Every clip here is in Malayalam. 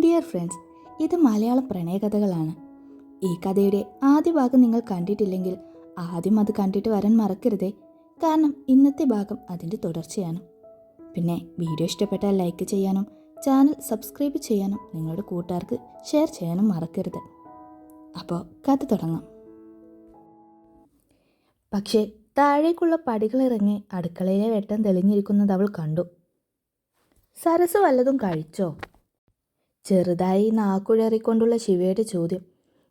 ഡിയർ ഫ്രണ്ട്സ്, ഇത് മലയാളം പ്രണയകഥകളാണ്. ഈ കഥയുടെ ആദ്യ ഭാഗം നിങ്ങൾ കണ്ടിട്ടില്ലെങ്കിൽ ആദ്യം അത് കണ്ടിട്ട് വരാൻ മറക്കരുതേ. കാരണം ഇന്നത്തെ ഭാഗം അതിൻ്റെ തുടർച്ചയാണ്. പിന്നെ വീഡിയോ ഇഷ്ടപ്പെട്ടാൽ ലൈക്ക് ചെയ്യാനും ചാനൽ സബ്സ്ക്രൈബ് ചെയ്യാനും നിങ്ങളുടെ കൂട്ടുകാർക്ക് ഷെയർ ചെയ്യാനും മറക്കരുത്. അപ്പോൾ കഥ തുടങ്ങാം. പക്ഷേ താഴേക്കുള്ള പടികളിറങ്ങി അടുക്കളയിലെ വെട്ടം തെളിഞ്ഞിരിക്കുന്നത് അവൾ കണ്ടു. സരസ് വല്ലതും കഴിച്ചോ? ചെറുതായി നാക്കുഴറിക്കൊണ്ടുള്ള ശിവയുടെ ചോദ്യം.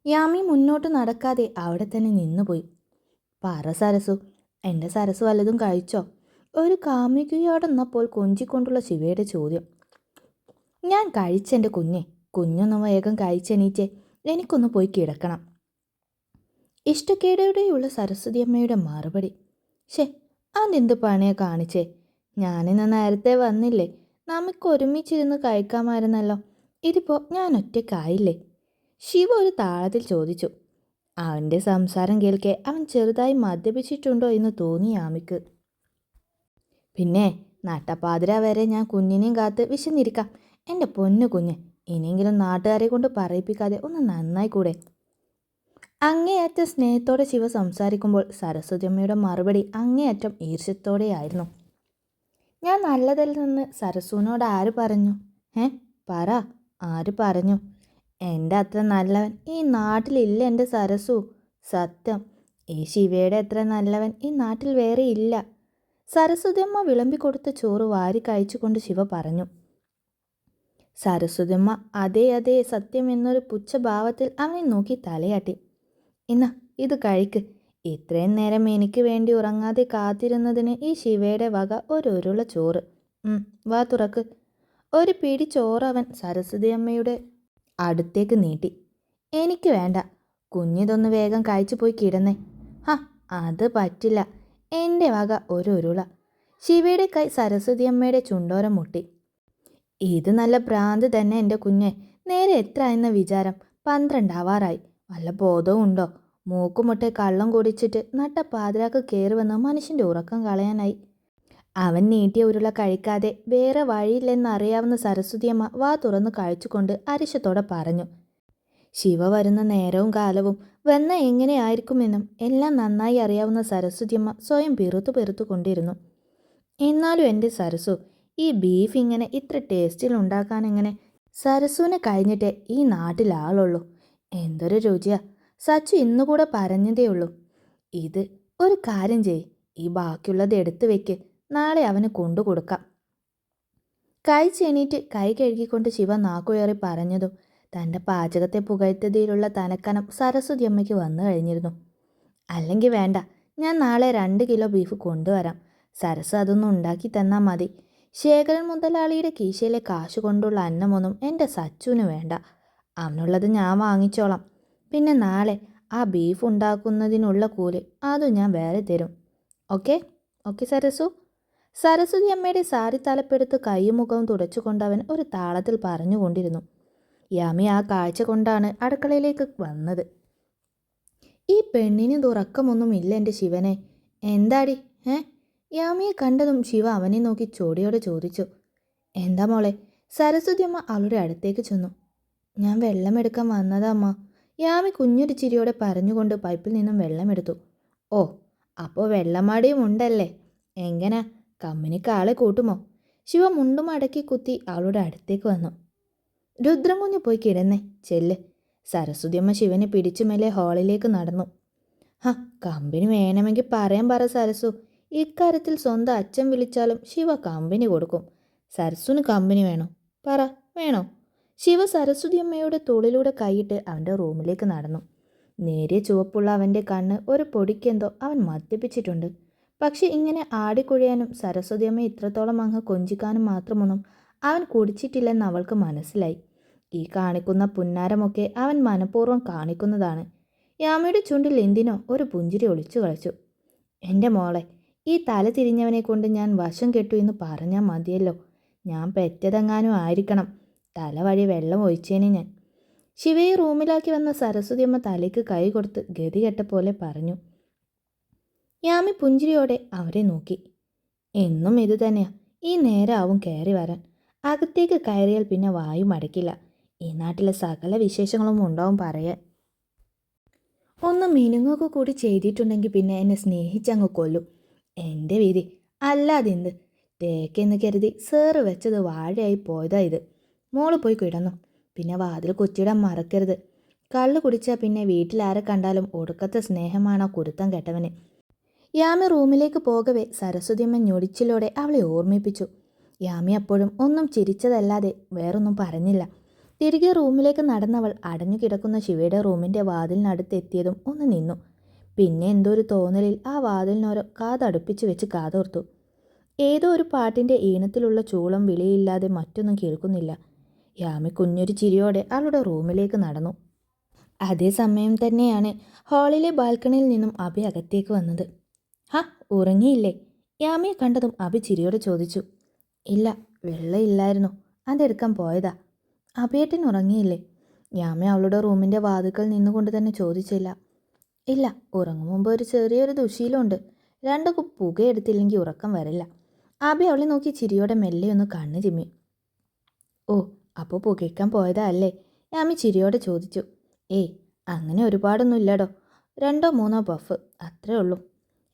യാമി മുന്നോട്ട് നടക്കാതെ അവിടെ തന്നെ നിന്നുപോയി. പറ സരസു, എൻ്റെ സരസ് വല്ലതും കഴിച്ചോ? ഒരു കാമുകിയോടെന്നപ്പോൾ കൊഞ്ചിക്കൊണ്ടുള്ള ശിവയുടെ ചോദ്യം. ഞാൻ കഴിച്ചെൻ്റെ കുഞ്ഞെ, കുഞ്ഞൊന്ന് വേഗം കഴിച്ചെണീറ്റേ, എനിക്കൊന്ന് പോയി കിടക്കണം. ഇഷ്ടക്കേടോടെയുള്ള സരസ്വതി അമ്മയുടെ മറുപടി. അതെന്ത് പണിയാ കാണിച്ചേ? ഞാനിന്ന് നേരത്തെ വന്നില്ലേ, നമുക്ക് ഒരുമിച്ചിരുന്ന് കഴിക്കാമായിരുന്നല്ലോ. ഇതിപ്പോൾ ഞാൻ ഒറ്റയ്ക്കായില്ലേ? ശിവ ഒരു താളത്തിൽ ചോദിച്ചു. അവൻ്റെ സംസാരം കേൾക്കെ അവൻ ചെറുതായി മദ്യപിച്ചിട്ടുണ്ടോ എന്ന് തോന്നി യാമിക്ക്. പിന്നെ നട്ടപ്പാതിര വരെ ഞാൻ കുഞ്ഞിനെയും കാത്ത് വിശന്നിരിക്കാം. എൻ്റെ പൊന്നു കുഞ്ഞ്, ഇനിയെങ്കിലും നാട്ടുകാരെ കൊണ്ട് പറയിപ്പിക്കാതെ ഒന്ന് നന്നായി കൂടെ? അങ്ങേയറ്റം സ്നേഹത്തോടെ ശിവ സംസാരിക്കുമ്പോൾ സരസ്വതിയമ്മയുടെ മറുപടി അങ്ങേയറ്റം ഈർഷ്യത്തോടെയായിരുന്നു. ഞാൻ നല്ലതല്ലെന്ന് സരസുവിനോട് ആര് പറഞ്ഞു? പറ, ആര് പറഞ്ഞു? എൻ്റെ അത്ര നല്ലവൻ ഈ നാട്ടിലില്ല എൻ്റെ സരസു. സത്യം, ഈ ശിവയുടെ അത്ര നല്ലവൻ ഈ നാട്ടിൽ വേറെ ഇല്ല. സരസ്വതിയമ്മ വിളമ്പിക്കൊടുത്ത ചോറ് വാരി കഴിച്ചുകൊണ്ട് ശിവ പറഞ്ഞു. സരസ്വതിയമ്മ അതേ അതേ സത്യം എന്നൊരു പുച്ഛഭാവത്തിൽ അവനെ നോക്കി തലയാട്ടി. ഇന്നാ ഇത് കഴിക്ക്. ഇത്രയും നേരം എനിക്ക് വേണ്ടി ഉറങ്ങാതെ കാത്തിരുന്നതിന് ഈ ശിവയുടെ വക ഒരുരുള ചോറ്. വാ തുറക്ക്. ഒരു പിടി ചോറ് അവൻ സരസ്വതിയമ്മയുടെ അടുത്തേക്ക് നീട്ടി. എനിക്ക് വേണ്ട, കുഞ്ഞിതൊന്ന് വേഗം കഴിച്ചു പോയി കിടന്നേ. അത് പറ്റില്ല, എൻ്റെ വക ഒരു ഉരുള. ശിവയുടെ കൈ സരസ്വതിയമ്മയുടെ ചുണ്ടോരം മുട്ടി. ഇത് നല്ല ഭ്രാന്ത് തന്നെ എൻ്റെ കുഞ്ഞെ. നേരെ എത്ര എന്ന വിചാരം? 12 ആവാറായി. വല്ല ബോധവും ഉണ്ടോ? മൂക്കുമുട്ടെ കള്ളം കുടിച്ചിട്ട് നട്ട പാതിരാക്ക് കയറി വന്ന് മനുഷ്യൻ്റെ ഉറക്കം കളയാനായി. അവൻ നീട്ടിയ ഉരുള കഴിക്കാതെ വേറെ വഴിയില്ലെന്നറിയാവുന്ന സരസ്വതിയമ്മ വാ തുറന്ന് കഴിച്ചുകൊണ്ട് അരിശത്തോടെ പറഞ്ഞു. ശിവ വരുന്ന നേരവും കാലവും വന്ന എങ്ങനെയായിരിക്കുമെന്നും എല്ലാം നന്നായി അറിയാവുന്ന സരസ്വതിയമ്മ സ്വയം പെറുത്തു കൊണ്ടിരുന്നു. എന്നാലും എൻ്റെ സരസു, ഈ ബീഫ് ഇങ്ങനെ ഇത്ര ടേസ്റ്റിൽ ഉണ്ടാക്കാൻ എങ്ങനെ? സരസുവിനെ കഴിഞ്ഞിട്ടേ ഈ നാട്ടിൽ ആളുള്ളൂ. എന്തൊരു രുചിയാ! സച്ചു ഇന്നുകൂടെ പറഞ്ഞതേയുള്ളൂ. ഇത് ഒരു കാര്യം ചെയ്യ്, ഈ ബാക്കിയുള്ളത് എടുത്തു വെക്ക്, നാളെ അവന് കൊണ്ടു കൊടുക്കാം. കഴിച്ചെണീറ്റ് കൈ കഴുകിക്കൊണ്ട് ശിവ നാക്കുയറി പറഞ്ഞതും തൻ്റെ പാചകത്തെ പുകഴ്ത്തതിലുള്ള തനക്കനം സരസ്വതി അമ്മയ്ക്ക് വന്നു കഴിഞ്ഞിരുന്നു. അല്ലെങ്കിൽ വേണ്ട, ഞാൻ നാളെ 2 കിലോ ബീഫ് കൊണ്ടുവരാം. സരസ് അതൊന്നും ഉണ്ടാക്കി തന്നാൽ മതി. ശേഖരൻ മുതലാളിയുടെ കീശയിലെ കാശ് കൊണ്ടുള്ള അന്നമൊന്നും എൻ്റെ സച്ചുവിന് വേണ്ട. അവനുള്ളത് ഞാൻ വാങ്ങിച്ചോളാം. പിന്നെ നാളെ ആ ബീഫ് ഉണ്ടാക്കുന്നതിനുള്ള കൂലി അതും ഞാൻ വേറെ തരും. ഓക്കെ സരസു? സരസ്വതി അമ്മയുടെ സാരി തലപ്പെടുത്ത് കൈയും മുഖവും തുടച്ചുകൊണ്ടവൻ ഒരു താളത്തിൽ പറഞ്ഞുകൊണ്ടിരുന്നു. യാമി ആ കാഴ്ച കൊണ്ടാണ് അടുക്കളയിലേക്ക് വന്നത്. ഈ പെണ്ണിന് തുറക്കമൊന്നും ഇല്ല എൻ്റെ ശിവനെ. എന്താടി? യാമിയെ കണ്ടതും ശിവ അവനെ നോക്കി ചോടിയോടെ ചോദിച്ചു. എന്താ മോളെ? സരസ്വതി അമ്മ അവളുടെ അടുത്തേക്ക് ചെന്നു. ഞാൻ വെള്ളമെടുക്കാൻ വന്നതാ അമ്മ. യാമി കുഞ്ഞൊരു ചിരിയോടെ പറഞ്ഞുകൊണ്ട് പൈപ്പിൽ നിന്നും വെള്ളമെടുത്തു. ഓ, അപ്പോൾ വെള്ളമാടിയും ഉണ്ടല്ലേ? എങ്ങനെ, കമ്പനിക്ക് ആളെ കൂട്ടുമോ? ശിവ മുണ്ടും അടക്കി കുത്തി അവളുടെ അടുത്തേക്ക് വന്നു. രുദ്രം കുഞ്ഞ് പോയി കിടന്നേ, ചെല്ല്. സരസ്വതിയമ്മ ശിവനെ പിടിച്ചു മേലെ ഹാളിലേക്ക് നടന്നു. കമ്പനി വേണമെങ്കിൽ പറയാൻ പറ സരസു. ഇക്കാര്യത്തിൽ സ്വന്തം അച്ഛൻ വിളിച്ചാലും ശിവ കമ്പനി കൊടുക്കും. സരസുന് കമ്പനി വേണോ? പറ, വേണോ? ശിവ സരസ്വതിയമ്മയുടെ തോളിലൂടെ കൈയിട്ട് അവൻ്റെ റൂമിലേക്ക് നടന്നു. നേരിയ ചുവപ്പുള്ള അവൻ്റെ കണ്ണ് ഒരു പൊടിക്കെന്തോ അവൻ മദ്യപിച്ചിട്ടുണ്ട്. പക്ഷെ ഇങ്ങനെ ആടിക്കുഴയാനും സരസ്വതിയമ്മ ഇത്രത്തോളം അങ്ങ് കൊഞ്ചിക്കാനും മാത്രമൊന്നും അവൻ കുടിച്ചിട്ടില്ലെന്ന് അവൾക്ക് മനസ്സിലായി. ഈ കാണിക്കുന്ന പുന്നാരമൊക്കെ അവൻ മനഃപൂർവ്വം കാണിക്കുന്നതാണ്. യാമിയുടെ ചുണ്ടിൽ എന്തിനോ ഒരു പുഞ്ചിരി ഒളിച്ചു കളിച്ചു. എൻ്റെ മോളെ, ഈ തല തിരിഞ്ഞവനെ കൊണ്ട് ഞാൻ വശം കെട്ടു എന്ന് പറഞ്ഞാൽ മതിയല്ലോ. ഞാൻ പെറ്റതെങ്ങാനും ആയിരിക്കണം. തല വഴി വെള്ളം ഒഴിച്ചേനെ ഞാൻ. ശിവയെ റൂമിലാക്കി വന്ന സരസ്വതിയമ്മ തലയ്ക്ക് കൈ കൊടുത്ത് ഗതികെട്ട പോലെ പറഞ്ഞു. യാമി പുഞ്ചിരിയോടെ അവരെ നോക്കി. എന്നും ഇത് തന്നെയാ, ഈ നേരാവും കയറി വരാൻ. അകത്തേക്ക് കയറിയാൽ പിന്നെ വായും അടയ്ക്കില്ല. ഈ നാട്ടിലെ സകല വിശേഷങ്ങളും ഉണ്ടാവും പറയാൻ. ഒന്ന് മിനുങ്ങൊക്കെ കൂടി ചെയ്തിട്ടുണ്ടെങ്കിൽ പിന്നെ എന്നെ സ്നേഹിച്ചങ്ങ് കൊല്ലും. എൻ്റെ വിധി. അല്ലാതെന്ത്. തേക്കെന്ന് കരുതി സാറ് വെച്ചത് വാഴയായി പോയതാ ഇത്. മോള് പോയി കിടന്നു. പിന്നെ വാതിൽ കുറ്റിയിടാൻ മറക്കരുത്. കള്ള് കുടിച്ചാൽ പിന്നെ വീട്ടിലാരെ കണ്ടാലും ഒടുക്കത്തെ സ്നേഹമാണോ കുരുത്തം കെട്ടവന്. യാമി റൂമിലേക്ക് പോകവേ സരസ്വതിയമ്മ ഞൊടിച്ചിലോടെ അവളെ ഓർമ്മിപ്പിച്ചു. യാമി അപ്പോഴും ഒന്നും ചിരിച്ചതല്ലാതെ വേറൊന്നും പറഞ്ഞില്ല. തിരികെ റൂമിലേക്ക് നടന്നവൾ അടഞ്ഞു കിടക്കുന്ന ശിവയുടെ റൂമിൻ്റെ വാതിലിനടുത്തെത്തിയതും ഒന്ന് നിന്നു. പിന്നെ എന്തോ ഒരു തോന്നലിൽ ആ വാതിലിനോരോ കാതടുപ്പിച്ച് വെച്ച് കാതോർത്തു. ഏതോ ഒരു പാട്ടിൻ്റെ ഈണത്തിലുള്ള ചൂളം വിളിയില്ലാതെ മറ്റൊന്നും കേൾക്കുന്നില്ല. യാമി കുഞ്ഞൊരു ചിരിയോടെ അവളുടെ റൂമിലേക്ക് നടന്നു. അതേസമയം തന്നെയാണ് ഹാളിലെ ബാൽക്കണിയിൽ നിന്നും അഭി അകത്തേക്ക് വന്നത്. ഹാ, ഉറങ്ങിയില്ലേ? യാമിയെ കണ്ടതും അഭി ചിരിയോടെ ചോദിച്ചു. ഇല്ല, വെള്ളമില്ലായിരുന്നു, അതെടുക്കാൻ പോയതാ. അഭിയേട്ടൻ ഉറങ്ങിയില്ലേ? യാമി അവളുടെ റൂമിൻ്റെ വാതിൽക്കൽ നിന്നുകൊണ്ട് തന്നെ ചോദിച്ചില്ല. ഇല്ല, ഉറങ്ങും മുമ്പ് ഒരു ചെറിയൊരു ദുശീലമുണ്ട്. 2 കുപ്പ് പുകയെടുത്തില്ലെങ്കിൽ ഉറക്കം വരില്ല. അഭി അവളെ നോക്കി ചിരിയോടെ മെല്ലെ ഒന്ന് കണ്ണ് ചിമ്മി. ഓ, അപ്പോൾ പുകയ്ക്കാൻ പോയതാ അല്ലേ? യാമി ചിരിയോടെ ചോദിച്ചു. ഏയ്, അങ്ങനെ ഒരുപാടൊന്നും ഇല്ലടോ. 2 or 3 പഫ്, അത്രേ ഉള്ളൂ.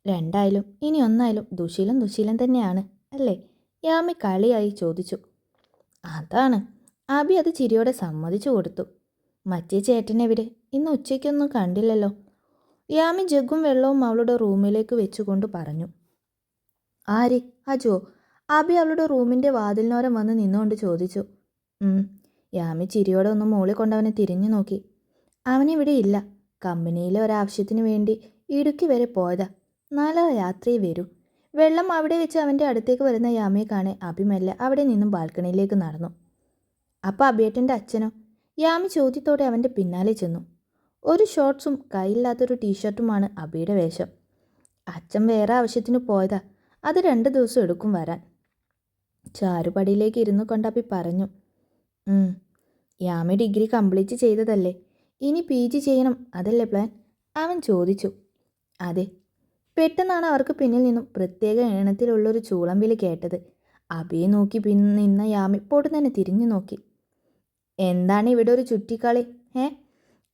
2 ഇനി 1 ദുശീലം തന്നെയാണ് അല്ലേ? യാമി കളിയായി ചോദിച്ചു. അതാണ്. അബി അത് ചിരിയോടെ സമ്മതിച്ചു കൊടുത്തു. മറ്റേ ചേട്ടനെവിടെ? ഇന്ന് ഉച്ചയ്ക്കൊന്നും കണ്ടില്ലല്ലോ. യാമി ജഗ്ഗും വെള്ളവും അവളുടെ റൂമിലേക്ക് വെച്ചുകൊണ്ട് പറഞ്ഞു. ആര്? അജോ? അബി അവളുടെ റൂമിൻ്റെ വാതിലിനോരം വന്ന് നിന്നുകൊണ്ട് ചോദിച്ചു. യാമി ചിരിയോടെ ഒന്ന് മൂളിക്കൊണ്ടവനെ തിരിഞ്ഞു നോക്കി. അവനിവിടെ ഇല്ല. കമ്പനിയിലെ ഒരാവശ്യത്തിന് വേണ്ടി ഇടുക്കി വരെ പോയതാ. നാളെ യാത്രയെ വരൂ. വെള്ളം അവിടെ വെച്ച് അവൻ്റെ അടുത്തേക്ക് വരുന്ന യാമിയെ കാണെ അബി മെല്ലെ അവിടെ നിന്നും ബാൽക്കണിയിലേക്ക് നടന്നു. അപ്പോൾ അബിയേട്ടൻ്റെ അച്ഛനോ? യാമി ചോദ്യത്തോടെ അവൻ്റെ പിന്നാലെ ചെന്നു. ഒരു ഷോർട്ട്സും കയ്യില്ലാത്തൊരു ടീഷർട്ടുമാണ് അബിയുടെ വേഷം. അച്ഛൻ വേറെ ആവശ്യത്തിന് പോയതാ. അത് 2 ദിവസം എടുക്കും വരാൻ. ചാരുപടിയിലേക്ക് ഇരുന്നു കൊണ്ട് അബി പറഞ്ഞു. യാമി ഡിഗ്രി കംപ്ലീറ്റ് ചെയ്തതല്ലേ? ഇനി PG ചെയ്യണം, അതല്ലേ പ്ലാൻ? അവൻ ചോദിച്ചു. അതെ. പെട്ടെന്നാണ് അവർക്ക് പിന്നിൽ നിന്നും പ്രത്യേക ഈണത്തിലുള്ളൊരു ചൂളം വിളി കേട്ടത്. അബിയെ നോക്കി നിന്ന യാമി പൊടുന്നനെ തിരിഞ്ഞു നോക്കി. എന്താണ് ഇവിടെ ഒരു ചുറ്റിക്കളി?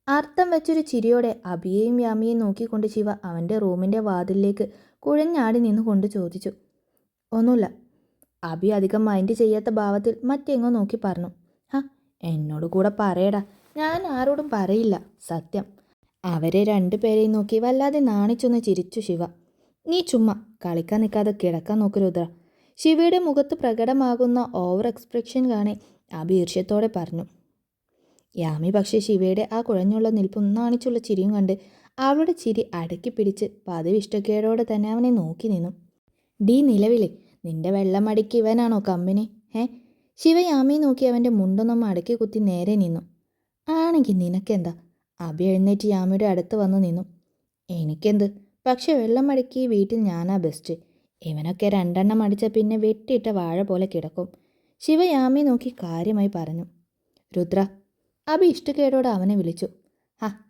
അർത്ഥം വെച്ചൊരു ചിരിയോടെ അബിയെയും യാമിയെയും നോക്കിക്കൊണ്ട് ശിവ അവൻ്റെ റൂമിൻ്റെ വാതിലിലേക്ക് കുഴഞ്ഞാടി നിന്നുകൊണ്ട് ചോദിച്ചു. ഒന്നുമില്ല. അബി അധികം മൈൻഡ് ചെയ്യാത്ത ഭാവത്തിൽ മറ്റെങ്ങോ നോക്കി പറഞ്ഞു. എന്നോട് കൂടെ പറയടാ. ഞാൻ ആരോടും പറയില്ല, സത്യം. അവരെ 2 പേരെയും നോക്കി വല്ലാതെ നാണിച്ചൊന്ന് ചിരിച്ചു ശിവ. നീ ചുമ്മാ കളിക്കാൻ നിൽക്കാതെ കിടക്കാൻ നോക്ക് രുദ്ര. ശിവയുടെ മുഖത്ത് പ്രകടമാകുന്ന ഓവർ എക്സ്പ്രഷൻ കാണെ അബി ഈർഷ്യത്തോടെ പറഞ്ഞു. യാമി പക്ഷേ ശിവയുടെ ആ കുഴഞ്ഞുള്ള നിൽപ്പും നാണിച്ചുള്ള ചിരിയും കണ്ട് അവളുടെ ചിരി അടക്കി പിടിച്ച് പതിവിഷ്ടക്കേടോടെ തന്നെ അവനെ നോക്കി നിന്നു. ഡീ നിലവിളി, നിന്റെ വെള്ളം അടക്കി ഇവനാണോ കമ്പനി? ശിവ യാമിയെ നോക്കി അവൻ്റെ മുണ്ടൊന്നും അടക്കി കുത്തി നേരെ നിന്നു. ആണെങ്കിൽ നിനക്കെന്താ? അബി എഴുന്നേറ്റ് യാമിയുടെ അടുത്ത് വന്ന് നിന്നു. എനിക്കെന്ത്? പക്ഷെ വെള്ളം അടക്കി വീട്ടിൽ ഞാനാ ബെസ്റ്റ്. ഇവനൊക്കെ 2 എണ്ണം അടിച്ച പിന്നെ വെട്ടിയിട്ട വാഴ പോലെ കിടക്കും. ശിവ യാമിയെ നോക്കി കാര്യമായി പറഞ്ഞു. രുദ്ര, അബി ഇഷ്ടക്കേടോടെ അവനെ വിളിച്ചു.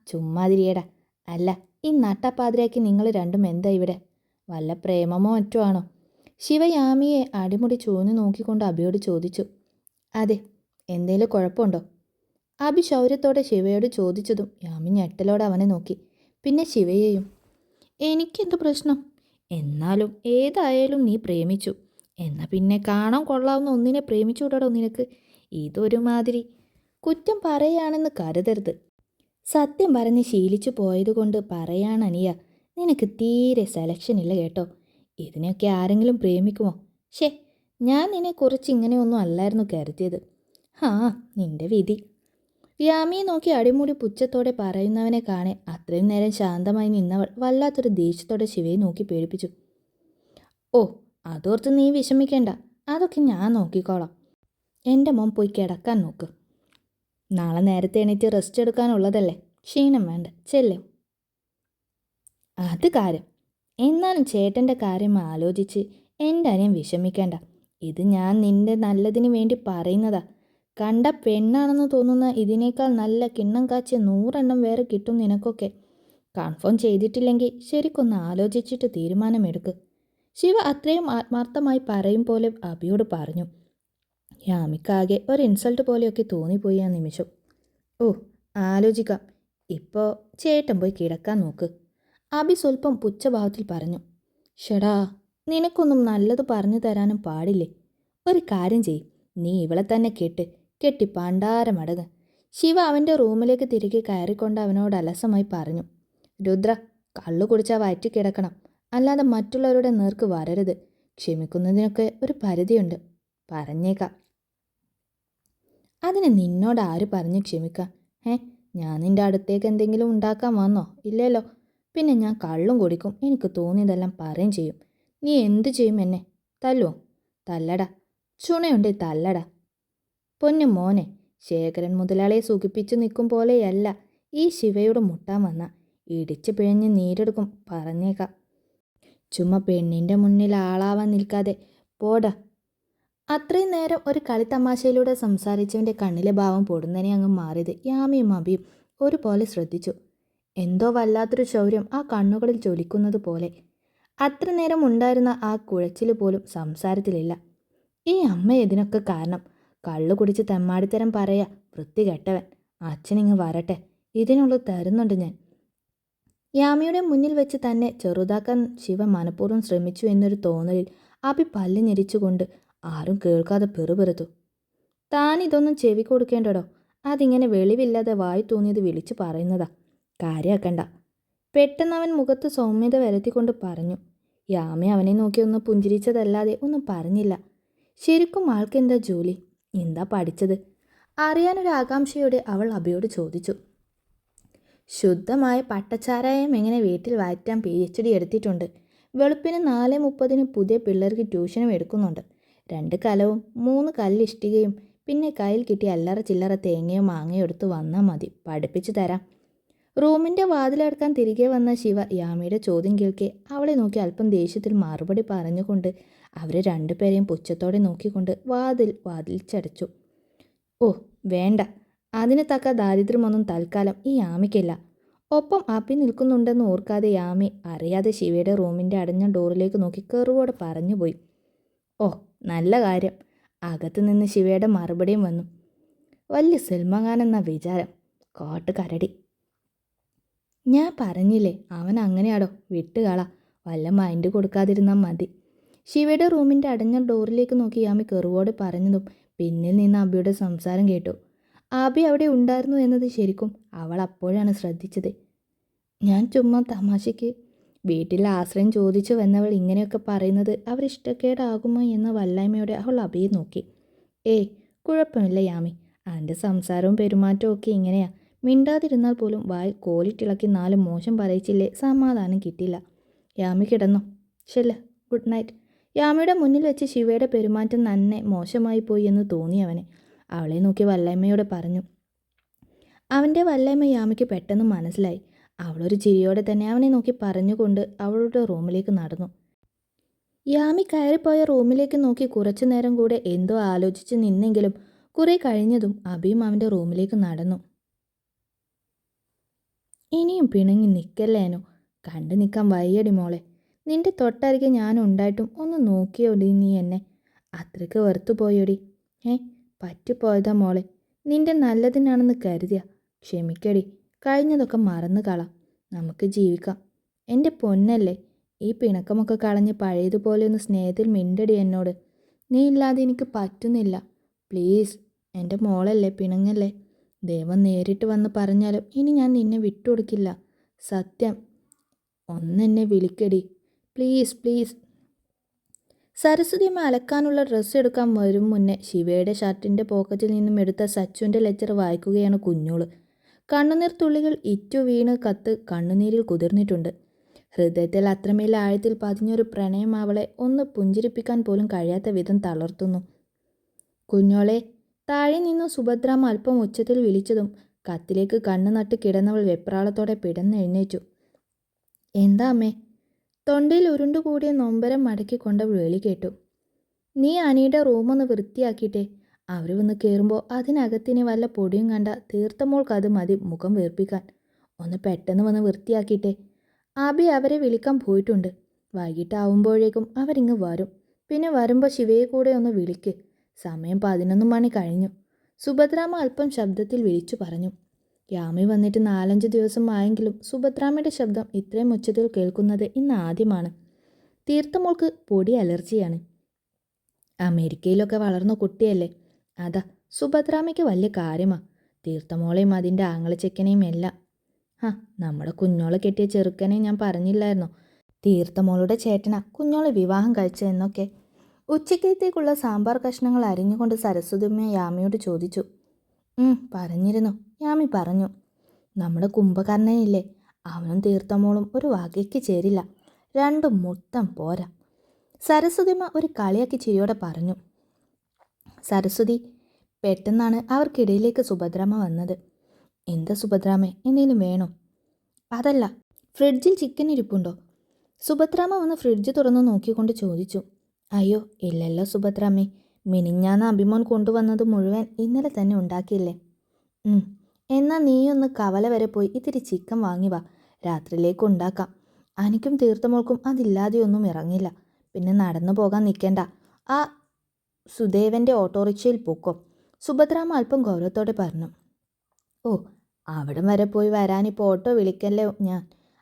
ചുമ്മാതിരിയേടാ. അല്ല, ഈ നട്ടപ്പാതിരാക്കി നിങ്ങൾ 2ഉം എന്താ ഇവിടെ? വല്ല പ്രേമമോ മറ്റോ ആണോ? ശിവ യാമിയെ അടിമുടി ചൂഴ്ന്നു നോക്കിക്കൊണ്ട് അബിയോട് ചോദിച്ചു. അതെ. എന്തേലും കുഴപ്പമുണ്ടോ? അബി ശൗര്യത്തോടെ ശിവയോട് ചോദിച്ചതും യാമി ഞെട്ടലോടെ അവനെ നോക്കി, പിന്നെ ശിവയെയും. എനിക്കെന്ത് പ്രശ്നം? എന്നാലും ഏതായാലും നീ പ്രേമിച്ചു. എന്നാൽ പിന്നെ കാണാൻ കൊള്ളാവുന്ന ഒന്നിനെ പ്രേമിച്ചുകൂടോ നിനക്ക്? ഇതൊരുമാതിരി. കുറ്റം പറയുകയാണെന്ന് കരുതരുത്. സത്യം പറഞ്ഞ് ശീലിച്ചു പോയതുകൊണ്ട് പറയാനനിയ, നിനക്ക് തീരെ സെലക്ഷൻ ഇല്ല കേട്ടോ. ഇതിനെയൊക്കെ ആരെങ്കിലും പ്രേമിക്കുമോ? ഞാൻ നിന്നെക്കുറിച്ച് ഇങ്ങനെയൊന്നും അല്ലായിരുന്നു കരുതിയത്. നിന്റെ വിധി. യാമിയെ നോക്കി അടിമുടി പുച്ഛത്തോടെ പറയുന്നവനെ കാണെ അത്രയും നേരം ശാന്തമായി നിന്നവൾ വല്ലാത്തൊരു ദേഷ്യത്തോടെ ശിവയെ നോക്കി പേടിപ്പിച്ചു. ഓ, അതോർത്ത് നീ വിഷമിക്കേണ്ട. അതൊക്കെ ഞാൻ നോക്കിക്കോളാം. എൻ്റെ മോൻ പോയി കിടക്കാൻ നോക്ക്. നാളെ നേരത്തെ എണീറ്റ് റെസ്റ്റ് എടുക്കാനുള്ളതല്ലേ. ക്ഷീണം വേണ്ട, ചെല്ലേ. അത് കാര്യം. എന്നാലും ചേട്ടൻ്റെ കാര്യം ആലോചിച്ച് എൻ്റെ അനിയൻ വിഷമിക്കേണ്ട. ഇത് ഞാൻ നിൻ്റെ നല്ലതിന് വേണ്ടി പറയുന്നതാ. കണ്ട പെണ്ണാണെന്ന് തോന്നുന്ന ഇതിനേക്കാൾ നല്ല കിണ്ണം കാച്ചിയ 100 എണ്ണം വേറെ കിട്ടും നിനക്കൊക്കെ. കൺഫേം ചെയ്തിട്ടില്ലെങ്കിൽ ശരിക്കൊന്ന് ആലോചിച്ചിട്ട് തീരുമാനമെടുക്ക്. ശിവ അത്രയും ആത്മാർത്ഥമായി പറയും പോലെ അബിയോട് പറഞ്ഞു. യാമിക്കാകെ ഒരു ഇൻസൾട്ട് പോലെയൊക്കെ തോന്നിപ്പോയി ആ നിമിഷം. ഓ, ആലോചിക്കാം. ഇപ്പോൾ ചേട്ടൻ പോയി കിടക്കാൻ നോക്ക്, അബി സ്വല്പം പുച്ഛഭാവത്തിൽ പറഞ്ഞു. ഷടാ, നിനക്കൊന്നും നല്ലത് പറഞ്ഞു തരാനും പാടില്ലേ? ഒരു കാര്യം ചെയ്യ്, നീ ഇവളെ തന്നെ കെട്ടി പണ്ടാരമടങ്ങ്. ശിവ അവൻ്റെ റൂമിലേക്ക് തിരികെ കയറിക്കൊണ്ട് അവനോട് അലസമായി പറഞ്ഞു. രുദ്ര, കള്ളു കുടിച്ചാൽ വയറ്റി കിടക്കണം, അല്ലാതെ മറ്റുള്ളവരുടെ നേർക്ക് വരരുത്. ക്ഷമിക്കുന്നതിനൊക്കെ ഒരു പരിധിയുണ്ട്, പറഞ്ഞേക്കാം. അതിന് നിന്നോട് ആര് പറഞ്ഞു ക്ഷമിക്കാം? ഞാൻ നിൻ്റെ അടുത്തേക്ക് എന്തെങ്കിലും ഉണ്ടാക്കാൻ വന്നോ? ഇല്ലല്ലോ. പിന്നെ ഞാൻ കള്ളും കുടിക്കും, എനിക്ക് തോന്നിയതെല്ലാം പറയും ചെയ്യും. നീ എന്തു ചെയ്യും? എന്നെ തല്ലുവോ? തല്ലടാ, ചുണയുണ്ടേ തല്ലടാ. പൊന്നു മോനെ, ശേഖരൻ മുതലാളിയെ സുഖിപ്പിച്ചു നിൽക്കും പോലെയല്ല ഈ ശിവയോട് മുട്ടാൻ വന്ന. ഇടിച്ച് പിഴഞ്ഞ് നീരെടുക്കും, പറഞ്ഞേക്കാം. ചുമ്മാ പെണ്ണിൻ്റെ മുന്നിൽ ആളാവാൻ നിൽക്കാതെ പോടാ. അത്രയും നേരം ഒരു കളിത്തമാശയിലൂടെ സംസാരിച്ചവൻ്റെ കണ്ണിലെ ഭാവം പൊടുന്നനെ അങ്ങ് മാറിയത് യാമിയും അബിയും ഒരുപോലെ ശ്രദ്ധിച്ചു. എന്തോ വല്ലാത്തൊരു ശൗര്യം ആ കണ്ണുകളിൽ ജ്വലിക്കുന്നത് പോലെ. അത്ര നേരം ഉണ്ടായിരുന്ന ആ കുഴച്ചിൽ പോലും സംസാരത്തിലില്ല. ഈ അമ്മ ഇതിനൊക്കെ കാരണം. കള്ളു കുടിച്ച് തെമ്മാടിത്തരം പറയാ, വൃത്തികെട്ടവൻ. അച്ഛനിങ്ങ് വരട്ടെ, ഇതിനുള്ളത് തരുന്നുണ്ട് ഞാൻ. യാമിയുടെ മുന്നിൽ വെച്ച് തന്നെ ചെറുതാക്കാൻ ശിവ മനഃപൂർവ്വം ശ്രമിച്ചു എന്നൊരു തോന്നലിൽ അബി പല്ല് ഞെരിച്ചുകൊണ്ട് ആരും കേൾക്കാതെ പെറുപെറുത്തു. താൻ ഇതൊന്നും ചെവി കൊടുക്കേണ്ടടോ, അതിങ്ങനെ വെളിവില്ലാതെ വായി തോന്നിയത് വിളിച്ചു പറയുന്നതാ, കാര്യാക്കണ്ട. പെട്ടെന്ന് അവൻ മുഖത്ത് സൗമ്യത വരുത്തിക്കൊണ്ട് പറഞ്ഞു. യാമി അവനെ നോക്കി ഒന്ന് പുഞ്ചിരിച്ചതല്ലാതെ ഒന്നും പറഞ്ഞില്ല. ശരിക്കും ആൾക്കെന്താ ജോലി, എന്താ പഠിച്ചത് അറിയാനൊരു ആകാംക്ഷയോടെ അവൾ അബിയോട് ചോദിച്ചു. ശുദ്ധമായ പട്ടച്ചാരായം എങ്ങനെ വീട്ടിൽ വയറ്റാൻ PhD എടുത്തിട്ടുണ്ട്. വെളുപ്പിന് 4:30 പുതിയ പിള്ളേർക്ക് ട്യൂഷനും എടുക്കുന്നുണ്ട്. 2 കലവും 3 കല്ലിഷ്ടികയും പിന്നെ കയ്യിൽ കിട്ടിയ അല്ലറ ചില്ലറ തേങ്ങയോ മാങ്ങയോ എടുത്ത് വന്നാൽ മതി, പഠിപ്പിച്ചു തരാം. റൂമിൻ്റെ വാതിലടക്കാൻ തിരികെ വന്ന ശിവ യാമിയുടെ ചോദ്യം കേൾക്കെ അവളെ നോക്കി അല്പം ദേഷ്യത്തിൽ മറുപടി പറഞ്ഞുകൊണ്ട് അവരെ രണ്ടുപേരെയും പുച്ഛത്തോടെ നോക്കിക്കൊണ്ട് വാതിൽ ചടച്ചു. ഓ വേണ്ട, അതിന് തക്ക ദാരിദ്ര്യമൊന്നും തൽക്കാലം ഈ യാമിക്കില്ല. ഒപ്പം അപ്പി നിൽക്കുന്നുണ്ടെന്ന് ഓർക്കാതെ യാമി അറിയാതെ ശിവയുടെ റൂമിൻ്റെ അടഞ്ഞ ഡോറിലേക്ക് നോക്കി കെറുവോടെ പറഞ്ഞുപോയി. ഓ നല്ല കാര്യം. അകത്ത് നിന്ന് ശിവയുടെ മറുപടിയും വന്നു. വലിയ സൽമാൻ എന്ന വിചാരം, കോട്ട് കരടി. ഞാൻ പറഞ്ഞില്ലേ അവൻ അങ്ങനെയാടോ, വിട്ടുകള, വല്ല മൈൻഡ് കൊടുക്കാതിരുന്നാൽ മതി. ശിവയുടെ റൂമിൻ്റെ അടഞ്ഞ ഡോറിലേക്ക് നോക്കി യാമി കെറുവോടെ പറഞ്ഞതും പിന്നിൽ നിന്ന് അബിയുടെ സംസാരം കേട്ടു. അബി അവിടെ ഉണ്ടായിരുന്നു എന്നത് ശരിക്കും അവൾ അപ്പോഴാണ് ശ്രദ്ധിച്ചത്. ഞാൻ ചുമ്മാ തമാശയ്ക്ക്. വീട്ടിൽ ആശ്രയം ചോദിച്ചു വന്നവൾ ഇങ്ങനെയൊക്കെ പറയുന്നത് അവരിഷ്ടക്കേടാകുമോ എന്ന വല്ലായ്മയോടെ അവൾ അബിയെ നോക്കി. ഏയ് കുഴപ്പമില്ല യാമി, അവൻ്റെ സംസാരവും പെരുമാറ്റവും ഒക്കെ ഇങ്ങനെയാ. മിണ്ടാതിരുന്നാൽ പോലും വായിൽ കോലിട്ടിളക്കി 4 മോശം പറയിച്ചില്ലേ സമാധാനം കിട്ടില്ല. യാമി കിടന്നു. ശല്ല, ഗുഡ് നൈറ്റ്. യാമിയുടെ മുന്നിൽ വെച്ച് ശിവയുടെ പെരുമാറ്റം നന്നെ മോശമായി പോയി എന്ന് തോന്നി അവനെ. അവളെ നോക്കി വല്ലായ്മയോടെ പറഞ്ഞു. അവൻ്റെ വല്ലായ്മ യാമിക്ക് പെട്ടെന്ന് മനസ്സിലായി. അവളൊരു ചിരിയോടെ തന്നെ അവനെ നോക്കി പറഞ്ഞുകൊണ്ട് അവളുടെ റൂമിലേക്ക് നടന്നു. യാമി കയറിപ്പോയ റൂമിലേക്ക് നോക്കി കുറച്ചു നേരം കൂടെ എന്തോ ആലോചിച്ച് നിന്നെങ്കിലും കുറെ കഴിഞ്ഞതും അബിയും അവൻ്റെ റൂമിലേക്ക് നടന്നു. ഇനിയും പിണങ്ങി നിൽക്കല്ലേനോ, കണ്ടു നിൽക്കാൻ വയ്യടി മോളെ. നിന്റെ തൊട്ടരികെ ഞാൻ ഉണ്ടായിട്ടും ഒന്ന് നോക്കിയോടി നീ എന്നെ. അത്രയ്ക്ക് വെറുത്തു പോയോടി. പറ്റിപ്പോയതാ മോളെ, നിന്റെ നല്ലതിനാണെന്ന് കരുതിയ. ക്ഷമിക്കടി, കഴിഞ്ഞതൊക്കെ മറന്നു കളാം, നമുക്ക് ജീവിക്കാം. എൻ്റെ പൊന്നല്ലേ, ഈ പിണക്കമൊക്കെ കളഞ്ഞ് പഴയതുപോലെ ഒന്ന് സ്നേഹത്തിൽ മിണ്ടടി എന്നോട്. നീ ഇല്ലാതെ എനിക്ക് പറ്റുന്നില്ല. പ്ലീസ്, എൻ്റെ മോളല്ലേ, പിണങ്ങല്ലേ. ദൈവം നേരിട്ട് വന്ന് പറഞ്ഞാലും ഇനി ഞാൻ നിന്നെ വിട്ടുകൊടുക്കില്ല, സത്യം. ഒന്നെന്നെ വിളിക്കടി, പ്ലീസ് പ്ലീസ്. സരസ്വതിയമ്മ അലക്കാനുള്ള ഡ്രസ്സ് എടുക്കാൻ വരും മുന്നേ ശിവയുടെ ഷർട്ടിൻ്റെ പോക്കറ്റിൽ നിന്നും എടുത്ത സച്ചുവിൻ്റെ ലെറ്റർ വായിക്കുകയാണ് കുഞ്ഞോള്. കണ്ണുനീർ തുള്ളികൾ ഇറ്റു വീണ് കത്ത് കണ്ണുനീരിൽ കുതിർന്നിട്ടുണ്ട്. ഹൃദയത്തിൽ അത്രമേൽ ആഴത്തിൽ പതിഞ്ഞൊരു പ്രണയം അവളെ ഒന്ന് പുഞ്ചിരിപ്പിക്കാൻ പോലും കഴിയാത്ത വിധം തളർത്തുന്നു. കുഞ്ഞോളെ, താഴെ നിന്നു സുഭദ്രാമ്മ അല്പം ഉച്ചത്തിൽ വിളിച്ചതും കത്തിലേക്ക് കണ്ണു നട്ട് കിടന്നവൾ വെപ്രാളത്തോടെ പിടന്നെഴുന്നേറ്റു. എന്താ അമ്മേ? തൊണ്ടയിൽ ഉരുണ്ടുകൂടിയ നൊമ്പരം മടക്കിക്കൊണ്ടവൾ വിളി കേട്ടു. നീ അനിയുടെ റൂമൊന്ന് വൃത്തിയാക്കിയിട്ടേ. അവർ വന്ന് കയറുമ്പോൾ അതിനകത്തിനി വല്ല പൊടിയും കണ്ട തീർത്തമോൾക്ക് അത് മതി മുഖം വീർപ്പിക്കാൻ. ഒന്ന് പെട്ടെന്ന് വന്ന് വൃത്തിയാക്കിയിട്ടേ. ആബി അവരെ വിളിക്കാൻ പോയിട്ടുണ്ട്. വൈകിട്ടാവുമ്പോഴേക്കും അവരിങ്ങ് വരും. പിന്നെ വരുമ്പോൾ ശിവയെ കൂടെ ഒന്ന് വിളിക്ക്. സമയം 11 മണി കഴിഞ്ഞു. സുഭദ്രാമ്മ അല്പം ശബ്ദത്തിൽ വിളിച്ചു പറഞ്ഞു. യാമി വന്നിട്ട് 4-5 ദിവസമായെങ്കിലും സുഭദ്രാമ്മയുടെ ശബ്ദം ഇത്രയും ഉച്ചത്തിൽ കേൾക്കുന്നത് ഇന്ന് ആദ്യമാണ്. തീർത്ഥമോൾക്ക് പൊടി അലർജിയാണ്. അമേരിക്കയിലൊക്കെ വളർന്ന കുട്ടിയല്ലേ. അതാ സുഭദ്രാമ്മയ്ക്ക് വലിയ കാര്യമാണ്. തീർത്ഥമോളെയും അതിൻ്റെ ആങ്ങളച്ചെക്കനെയും എല്ലാം. നമ്മുടെ കുഞ്ഞോളെ കെട്ടിയ ചെറുക്കനെ ഞാൻ പറഞ്ഞില്ലായിരുന്നോ, തീർത്ഥമോളുടെ ചേട്ടനാ കുഞ്ഞോളെ വിവാഹം കഴിച്ചതെന്നൊക്കെ. ഉച്ചക്കത്തേക്കുള്ള സാമ്പാർ കഷ്ണങ്ങൾ അരിഞ്ഞുകൊണ്ട് സരസ്വതിയമ്മ യാമിയോട് ചോദിച്ചു. പറഞ്ഞിരുന്നു, യാമി പറഞ്ഞു. നമ്മുടെ കുംഭകർണനില്ലേ, അവനും തീർത്ഥമോളും ഒരു വകയ്ക്ക് ചേരില്ല. രണ്ടും മൊത്തം പോരാ. സരസ്വതിയമ്മ ഒരു കളിയാക്കി ചിരിയോടെ പറഞ്ഞു. സരസ്വതി, പെട്ടെന്നാണ് അവർക്കിടയിലേക്ക് സുഭദ്രാമ്മ വന്നത്. എന്താ സുഭദ്രാമ്മേ, എന്തെങ്കിലും വേണോ? അതല്ല, ഫ്രിഡ്ജിൽ ചിക്കൻ ഇരിപ്പുണ്ടോ? സുഭദ്രാമ്മ വന്ന് ഫ്രിഡ്ജ് തുറന്നു നോക്കിക്കൊണ്ട് ചോദിച്ചു. അയ്യോ ഇല്ലല്ലോ സുഭദ്രാമ്മേ, മിനിഞ്ഞാന്ന് അഭിമോൻ കൊണ്ടുവന്നത് മുഴുവൻ ഇന്നലെ തന്നെ ഉണ്ടാക്കിയില്ലേ. എന്നാൽ നീയൊന്ന് കവല വരെ പോയി ഇത്തിരി ചിക്കൻ വാങ്ങി വാ, രാത്രിയിലേക്ക് ഉണ്ടാക്കാം. എനിക്കും തീർത്ഥമോൾക്കും അതില്ലാതെയൊന്നും ഇറങ്ങില്ല. പിന്നെ നടന്നു പോകാൻ നിൽക്കേണ്ട, ആ സുദേവൻ്റെ ഓട്ടോറിക്ഷയിൽ പോക്കോ, സുഭദ്രാമ്മ അല്പം ഗൗരവത്തോടെ പറഞ്ഞു. ഓ, അവിടം വരെ പോയി വരാനിപ്പോൾ ഓട്ടോ വിളിക്കല്ലേ ഞാൻ.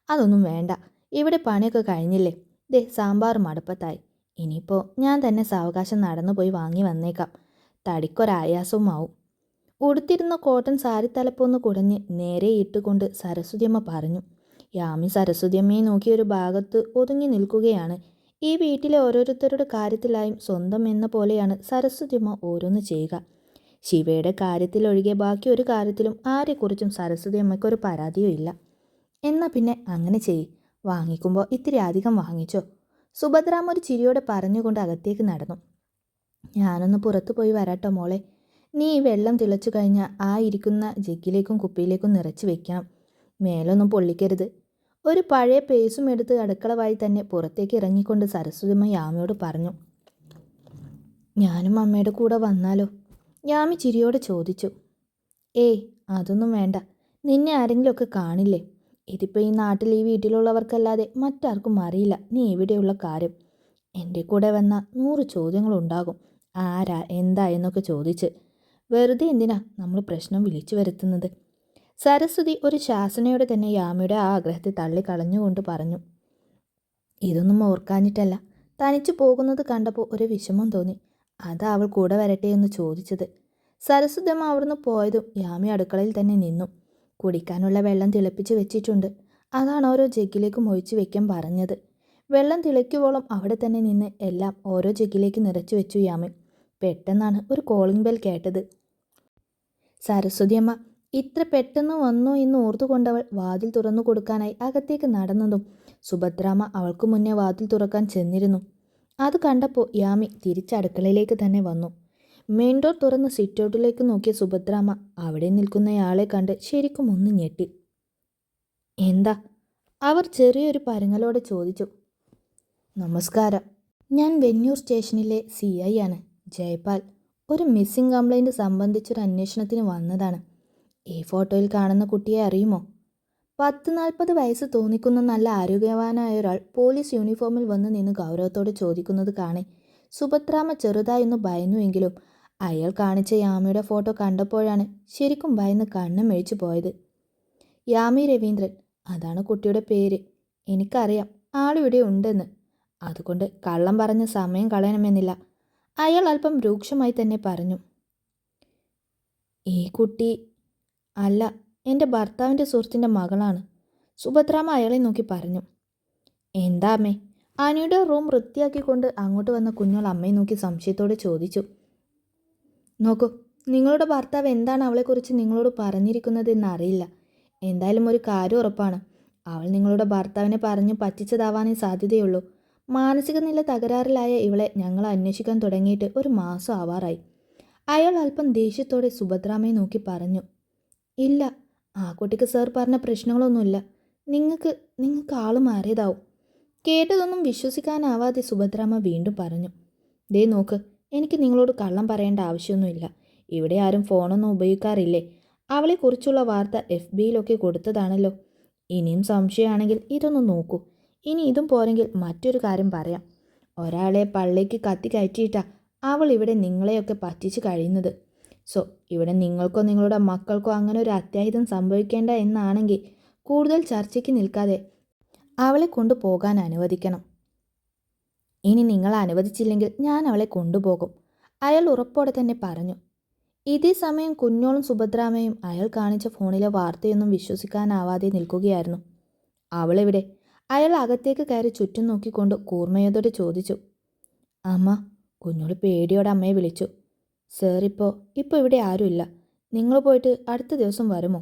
അതൊന്നും വേണ്ട, ഇവിടെ പണിയൊക്കെ കഴിഞ്ഞില്ലേ. ദേ സാമ്പാർ മടുപ്പത്തായി. ഇനിയിപ്പോൾ ഞാൻ തന്നെ സാവകാശം നടന്നു പോയി വാങ്ങി വന്നേക്കാം. തടിക്കൊരായാസവും ആവും. ഉടുത്തിരുന്ന കോട്ടൺ സാരി തലപ്പൊന്ന് കുടഞ്ഞ് നേരെ ഇട്ടുകൊണ്ട് സരസ്വതിയമ്മ പറഞ്ഞു. യാമി സരസ്വതിയമ്മയെ നോക്കി ഒരു ഭാഗത്ത് ഒതുങ്ങി നിൽക്കുകയാണ്. ഈ വീട്ടിലെ ഓരോരുത്തരുടെ കാര്യത്തിലായും സ്വന്തം എന്ന പോലെയാണ് സരസ്വതിയമ്മ ഓരോന്ന് ചെയ്യുക. ശിവയുടെ കാര്യത്തിലൊഴികെ ബാക്കി ഒരു കാര്യത്തിലും ആരെക്കുറിച്ചും സരസ്വതിയമ്മയ്ക്കൊരു പരാതിയോ ഇല്ല. എന്നാൽ പിന്നെ അങ്ങനെ ചെയ്യ്, വാങ്ങിക്കുമ്പോൾ ഇത്തിരി അധികം വാങ്ങിച്ചോ, സുഭദ്രാമ്മ ഒരു ചിരിയോടെ പറഞ്ഞുകൊണ്ട് അകത്തേക്ക് നടന്നു. ഞാനൊന്ന് പുറത്തു പോയി വരാട്ടോ മോളെ. നീ ഈ വെള്ളം തിളച്ചു കഴിഞ്ഞാൽ ആ ഇരിക്കുന്ന ജഗ്ഗിലേക്കും കുപ്പിയിലേക്കും നിറച്ച് വെക്കണം. മേലൊന്നും പൊള്ളിക്കരുത്. ഒരു പഴയ പേസും എടുത്ത് അടുക്കള വായി തന്നെ പുറത്തേക്ക് ഇറങ്ങിക്കൊണ്ട് സരസ്വതിയമ്മ യാമിയോട് പറഞ്ഞു. ഞാനും അമ്മയുടെ കൂടെ വന്നാലോ? യാമി ചിരിയോടെ ചോദിച്ചു. ഏയ് അതൊന്നും വേണ്ട, നിന്നെ ആരെങ്കിലുമൊക്കെ കാണില്ലേ. ഇതിപ്പോൾ ഈ നാട്ടിൽ ഈ വീട്ടിലുള്ളവർക്കല്ലാതെ മറ്റാർക്കും അറിയില്ല നീ ഇവിടെയുള്ള കാര്യം. എൻ്റെ കൂടെ വന്ന 100 ചോദ്യങ്ങളുണ്ടാകും. ആരാ എന്താ എന്നൊക്കെ ചോദിച്ച്. വെറുതെ എന്തിനാ നമ്മൾ പ്രശ്നം വിളിച്ചു വരുത്തുന്നത്? സരസ്വതി ഒരു ശാസനയോടെ തന്നെ യാമിയുടെ ആ ആഗ്രഹത്തെ തള്ളിക്കളഞ്ഞുകൊണ്ട് പറഞ്ഞു. ഇതൊന്നും ഓർക്കാഞ്ഞിട്ടല്ല, തനിച്ചു പോകുന്നത് കണ്ടപ്പോൾ ഒരു വിഷമം തോന്നി. അതാ അവൾ കൂടെ വരട്ടെ എന്ന് ചോദിച്ചത്. സരസ്വതിയമ്മ അവിടുന്ന് പോയതും യാമി അടുക്കളയിൽ തന്നെ നിന്നു. കുടിക്കാനുള്ള വെള്ളം തിളപ്പിച്ച് വെച്ചിട്ടുണ്ട്. അതാണ് ഓരോ ജഗ്ഗിലേക്കും ഒഴിച്ചു വെക്കാൻ പറഞ്ഞത്. വെള്ളം തിളയ്ക്കുവോളം അവിടെ തന്നെ നിന്ന് എല്ലാം ഓരോ ജഗ്ഗിലേക്ക് നിറച്ചു വെച്ചു യാമി. പെട്ടെന്നാണ് ഒരു കോളിംഗ് ബെൽ കേട്ടത്. സരസ്വതിയമ്മ ഇത്ര പെട്ടെന്ന് വന്നോ എന്ന് ഓർത്തുകൊണ്ടവൾ വാതിൽ തുറന്നു കൊടുക്കാനായി അകത്തേക്ക് നടന്നതും സുഭദ്രാമ്മ അവൾക്ക് മുന്നേ വാതിൽ തുറക്കാൻ ചെന്നിരുന്നു. അത് കണ്ടപ്പോൾ യാമി തിരിച്ചടുക്കളയിലേക്ക് തന്നെ വന്നു. മെയിൻ ഡോർ തുറന്ന് സിറ്റൗട്ടിലേക്ക് നോക്കിയ സുഭദ്രാമ്മ അവിടെ നിൽക്കുന്നയാളെ കണ്ട് ശരിക്കും ഒന്ന് ഞെട്ടി. എന്താ? അവർ ചെറിയൊരു പരങ്ങലോടെ ചോദിച്ചു. നമസ്കാരം, ഞാൻ വെന്നൂർ സ്റ്റേഷനിലെ CI ആണ്, ജയപാൽ. ഒരു മിസ്സിംഗ് കംപ്ലൈൻറ്റ് സംബന്ധിച്ചൊരു അന്വേഷണത്തിന് വന്നതാണ്. ഈ ഫോട്ടോയിൽ കാണുന്ന കുട്ടിയെ അറിയുമോ? 40-40 വയസ്സ് തോന്നിക്കുന്ന നല്ല ആരോഗ്യവാനായ ഒരാൾ പോലീസ് യൂണിഫോമിൽ വന്ന് നിന്ന് ഗൗരവത്തോടെ ചോദിക്കുന്നത് കാണെ സുഭദ്രാമ്മ ചെറുതായൊന്ന് ഭയന്നുവെങ്കിലും അയാൾ കാണിച്ച യാമിയുടെ ഫോട്ടോ കണ്ടപ്പോഴാണ് ശരിക്കും ഭയന്ന് കണ്ണും മെഴിച്ചു പോയത്. യാമി രവീന്ദ്രൻ, അതാണ് കുട്ടിയുടെ പേര്. എനിക്കറിയാം ആളിവിടെ ഉണ്ടെന്ന്. അതുകൊണ്ട് കള്ളം പറഞ്ഞ് സമയം കളയണമെന്നില്ല. അയാൾ അല്പം രൂക്ഷമായി തന്നെ പറഞ്ഞു. ഈ കുട്ടി അല്ല, എൻ്റെ ഭർത്താവിൻ്റെ സുഹൃത്തിൻ്റെ മകളാണ്. സുഭദ്രാമ്മ അയാളെ നോക്കി പറഞ്ഞു. എന്താ അമ്മേ? അനിയുടെ റൂം വൃത്തിയാക്കിക്കൊണ്ട് അങ്ങോട്ട് വന്ന കുഞ്ഞോൾ അമ്മയെ നോക്കി സംശയത്തോടെ ചോദിച്ചു. നോക്കൂ, നിങ്ങളുടെ ഭർത്താവ് എന്താണ് അവളെക്കുറിച്ച് നിങ്ങളോട് പറഞ്ഞിരിക്കുന്നതെന്ന് അറിയില്ല. എന്തായാലും ഒരു കാര്യം ഉറപ്പാണ്, അവൾ നിങ്ങളുടെ ഭർത്താവിനെ പറഞ്ഞ് പറ്റിച്ചതാവാനേ സാധ്യതയുള്ളൂ. മാനസിക നില തകരാറിലായ ഇവളെ ഞങ്ങൾ അന്വേഷിക്കാൻ തുടങ്ങിയിട്ട് 1 മാസം ആവാറായി. അയാൾ അല്പം ദേഷ്യത്തോടെ സുഭദ്രാമ്മയെ നോക്കി പറഞ്ഞു. ഇല്ല, ആ കുട്ടിക്ക് സാർ പറഞ്ഞ പ്രശ്നങ്ങളൊന്നുമില്ല. നിങ്ങൾക്ക് ആള് മാറിയതാവും. കേട്ടതൊന്നും വിശ്വസിക്കാനാവാതെ സുഭദ്രാമ്മ വീണ്ടും പറഞ്ഞു. ദേ നോക്ക്, എനിക്ക് നിങ്ങളോട് കള്ളം പറയേണ്ട ആവശ്യമൊന്നുമില്ല. ഇവിടെ ആരും ഫോണൊന്നും ഉപയോഗിക്കാറില്ലേ? അവളെക്കുറിച്ചുള്ള വാർത്ത FBയിലൊക്കെ കൊടുത്തതാണല്ലോ. ഇനിയും സംശയമാണെങ്കിൽ ഇതൊന്ന് നോക്കൂ. ഇനി ഇതും പോരെങ്കിൽ മറ്റൊരു കാര്യം പറയാം. ഒരാളെ പള്ളിക്ക് കത്തി കയറ്റിയിട്ടാ അവൾ ഇവിടെ നിങ്ങളെയൊക്കെ പറ്റിച്ച് കഴിയുന്നത്. സോ ഇവിടെ നിങ്ങൾക്കോ നിങ്ങളുടെ മക്കൾക്കോ അങ്ങനെ ഒരു അത്യാഹിതം സംഭവിക്കേണ്ട എന്നാണെങ്കിൽ കൂടുതൽ ചർച്ചയ്ക്ക് നിൽക്കാതെ അവളെ കൊണ്ടുപോകാൻ അനുവദിക്കണം. ഇനി നിങ്ങൾ അനുവദിച്ചില്ലെങ്കിൽ ഞാൻ അവളെ കൊണ്ടുപോകും, അയാൾ ഉറപ്പോടെ തന്നെ പറഞ്ഞു. ഇതേ സമയം കുഞ്ഞോളും സുഭദ്രാമ്മയും അയാൾ കാണിച്ച ഫോണിലെ വാർത്തയൊന്നും വിശ്വസിക്കാനാവാതെ നിൽക്കുകയായിരുന്നു. അവളെവിടെ? അയാൾ അകത്തേക്ക് കയറി ചുറ്റും നോക്കിക്കൊണ്ട് കൂർമ്മയോടെ ചോദിച്ചു. അമ്മ. കുഞ്ഞോൾ പേടിയോടെ അമ്മയെ വിളിച്ചു. സർ, ഇപ്പോൾ ഇവിടെ ആരുമില്ല. നിങ്ങൾ പോയിട്ട് അടുത്ത ദിവസം വരുമോ?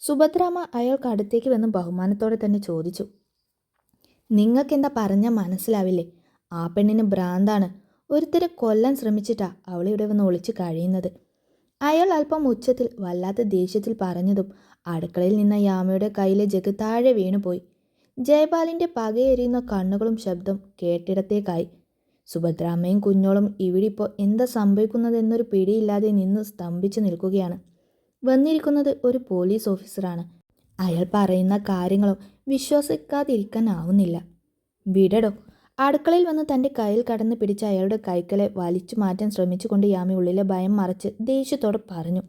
സുഭദ്രാമ്മ അയാൾക്ക് അടുത്തേക്ക് വന്ന് ബഹുമാനത്തോടെ തന്നെ ചോദിച്ചു. നിങ്ങൾക്കെന്താ പറഞ്ഞാൽ മനസ്സിലാവില്ലേ? ആ പെണ്ണിന് ഭ്രാന്താണ്. ഒരുത്തരെ കൊല്ലാൻ ശ്രമിച്ചിട്ടാ അവളിവിടെ വന്ന് ഒളിച്ച് കഴിയുന്നത്. അയാൾ അല്പം ഉച്ചത്തിൽ വല്ലാത്ത ദേഷ്യത്തിൽ പറഞ്ഞതും അടുക്കളയിൽ നിന്ന യാമയുടെ കയ്യിലെ ജഗ് താഴെ വീണുപോയി. ജയപാലിൻ്റെ പകയെരിയുന്ന കണ്ണുകളും ശബ്ദം കേട്ടിടത്തേക്കായി. സുഭദ്രാമ്മയും കുഞ്ഞോളും ഇവിടിപ്പോൾ എന്താ സംഭവിക്കുന്നതെന്നൊരു പിടിയില്ലാതെ നിന്ന് സ്തംഭിച്ചു നിൽക്കുകയാണ്. വന്നിരിക്കുന്നത് ഒരു പോലീസ് ഓഫീസറാണ്. അയാൾ പറയുന്ന കാര്യങ്ങളും വിശ്വസിക്കാതിരിക്കാനാവുന്നില്ല. വിടടോ. അടുക്കളയിൽ വന്ന് തൻ്റെ കയ്യിൽ കടന്ന് പിടിച്ച അയാളുടെ കൈക്കലെ വലിച്ചു മാറ്റാൻ ശ്രമിച്ചുകൊണ്ട് യാമി ഉള്ളിലെ ഭയം മറച്ച് ദേഷ്യത്തോടെ പറഞ്ഞു.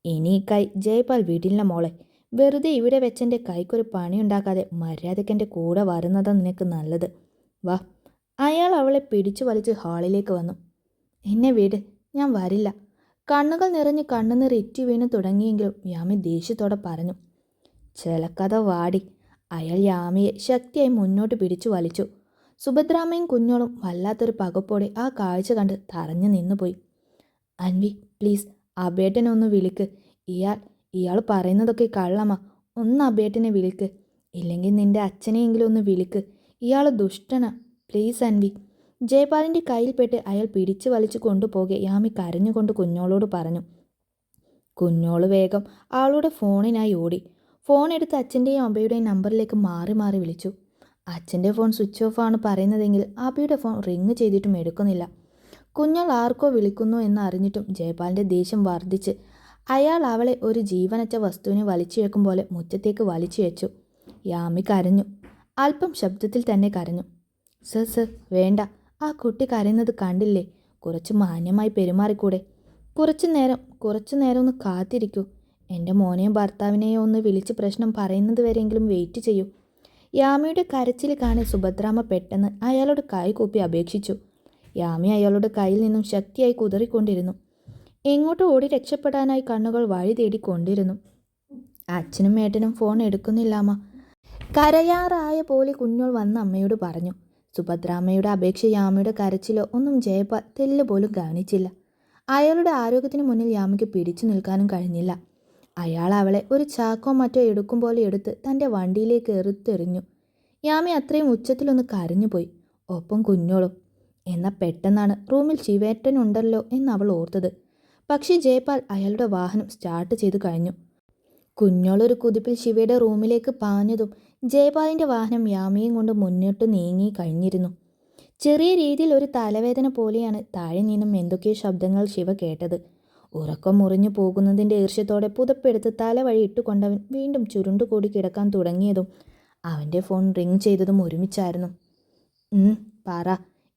ഇനി ഈ കൈ ജയ്പാൽ വീട്ടിലില്ല മോളെ. വെറുതെ ഇവിടെ വെച്ചെൻ്റെ കൈക്കൊരു പണിയുണ്ടാക്കാതെ മര്യാദയ്ക്ക് എൻ്റെ കൂടെ വരുന്നതാ നിനക്ക് നല്ലത്. വാ. അയാൾ അവളെ പിടിച്ചു വലിച്ച് ഹാളിലേക്ക് വന്നു. എന്നെ വീട്, ഞാൻ വരില്ല. കണ്ണുകൾ നിറഞ്ഞ് കണ്ണുനീർ ഇറ്റി വീണ് തുടങ്ങിയെങ്കിലും യാമി ദേഷ്യത്തോടെ പറഞ്ഞു. ചിലക്കഥ വാടി. അയാൾ യാമിയെ ശക്തിയായി മുന്നോട്ട് പിടിച്ചു വലിച്ചു. സുഭദ്രാമ്മയും കുഞ്ഞോളും വല്ലാത്തൊരു പകപ്പോടെ ആ കാഴ്ച കണ്ട് തറഞ്ഞു നിന്നുപോയി. അൻവി, പ്ലീസ് അബേട്ടനെ ഒന്ന് വിളിക്ക്. ഇയാൾ പറയുന്നതൊക്കെ കള്ളമാ. ഒന്ന് അബേട്ടനെ വിളിക്ക്. ഇല്ലെങ്കിൽ നിന്റെ അച്ഛനെയെങ്കിലും ഒന്ന് വിളിക്ക്. ഇയാൾ ദുഷ്ടനാ. പ്ലീസ് അൻവി. ജയപാലിൻ്റെ കയ്യിൽപ്പെട്ട് അയാൾ പിടിച്ചു വലിച്ചു കൊണ്ടുപോകെ യാമി കരഞ്ഞുകൊണ്ട് കുഞ്ഞോളോട് പറഞ്ഞു. കുഞ്ഞോള് വേഗം ആളുടെ ഫോണിനായി ഓടി. ഫോൺ എടുത്ത് അച്ഛൻ്റെയും അബയുടെയും നമ്പറിലേക്ക് മാറി മാറി വിളിച്ചു. അച്ഛൻ്റെ ഫോൺ സ്വിച്ച് ഓഫ് ആണ് പറയുന്നതെങ്കിൽ അബിയുടെ ഫോൺ റിങ് ചെയ്തിട്ടും എടുക്കുന്നില്ല. കുഞ്ഞോൾ ആർക്കോ വിളിക്കുന്നു എന്നറിഞ്ഞിട്ടും ജയപാലിൻ്റെ ദേഷ്യം വർദ്ധിച്ച് അയാൾ അവളെ ഒരു ജീവനച്ച വസ്തുവിനെ വലിച്ചിഴക്കും പോലെ മുറ്റത്തേക്ക് വലിച്ചു വെച്ചു. യാമി കരഞ്ഞു. അല്പം ശബ്ദത്തിൽ തന്നെ കരഞ്ഞു. സർ, വേണ്ട. ആ കുട്ടി കരയുന്നത് കണ്ടില്ലേ? കുറച്ച് മാന്യമായി പെരുമാറിക്കൂടെ? കുറച്ചു നേരം ഒന്ന് കാത്തിരിക്കൂ. എൻ്റെ മോനെയും ഭർത്താവിനെയോ ഒന്ന് വിളിച്ച് പ്രശ്നം പറയുന്നത് വരെയെങ്കിലും വെയിറ്റ് ചെയ്യൂ. യാമിയുടെ കരച്ചിൽ കാണി സുഭദ്രാമ്മ പെട്ടെന്ന് അയാളോട് കൈ കൂപ്പി അപേക്ഷിച്ചു. യാമി അയാളുടെ കയ്യിൽ നിന്നും ശക്തിയായി കുതറിക്കൊണ്ടിരുന്നു. എങ്ങോട്ട് ഓടി രക്ഷപ്പെടാനായി കണ്ണുകൾ വഴി തേടിക്കൊണ്ടിരുന്നു. അച്ഛനും ഏട്ടനും ഫോൺ എടുക്കുന്നില്ലാമ. കരയാറായ പോലെ കുഞ്ഞോൾ വന്ന് അമ്മയോട് പറഞ്ഞു. സുഭദ്രാമ്മയുടെ അപേക്ഷ യാമിയുടെ കരച്ചിലോ ഒന്നും ജയപാൽ തെല്ലുപോലും ഗവനിച്ചില്ല. അയാളുടെ ആരോഗ്യത്തിന് മുന്നിൽ യാമിക്ക് പിടിച്ചു നിൽക്കാനും കഴിഞ്ഞില്ല. അയാൾ അവളെ ഒരു ചാക്കോ മറ്റോ എടുക്കും പോലെ എടുത്ത് തൻ്റെ വണ്ടിയിലേക്ക് എറുത്തെറിഞ്ഞു. യാമി അത്രയും ഉച്ചത്തിലൊന്ന് കരഞ്ഞുപോയി. ഒപ്പം കുഞ്ഞോളും. എന്നാൽ പെട്ടെന്നാണ് റൂമിൽ ശിവേട്ടനുണ്ടല്ലോ എന്നവൾ ഓർത്തത്. പക്ഷേ ജയപാൽ അയാളുടെ വാഹനം സ്റ്റാർട്ട് ചെയ്തു കഴിഞ്ഞു. കുഞ്ഞോളൊരു കുതിപ്പിൽ ശിവയുടെ റൂമിലേക്ക് പാഞ്ഞതും ജയപാലിൻ്റെ വാഹനം യാമിയും കൊണ്ട് മുന്നോട്ട് നീങ്ങി കഴിഞ്ഞിരുന്നു. ചെറിയ രീതിയിൽ ഒരു തലവേദന പോലെയാണ് താഴെ നിന്നും എന്തൊക്കെയോ ശബ്ദങ്ങൾ ശിവ കേട്ടത്. ഉറക്കം മുറിഞ്ഞു പോകുന്നതിൻ്റെ ഈർഷ്യത്തോടെ പുതപ്പെടുത്ത് തലവഴി ഇട്ടുകൊണ്ടവൻ വീണ്ടും ചുരുണ്ടുകൂടി കിടക്കാൻ തുടങ്ങിയതും അവൻ്റെ ഫോൺ റിങ് ചെയ്തതും ഒരുമിച്ചായിരുന്നു. പറ.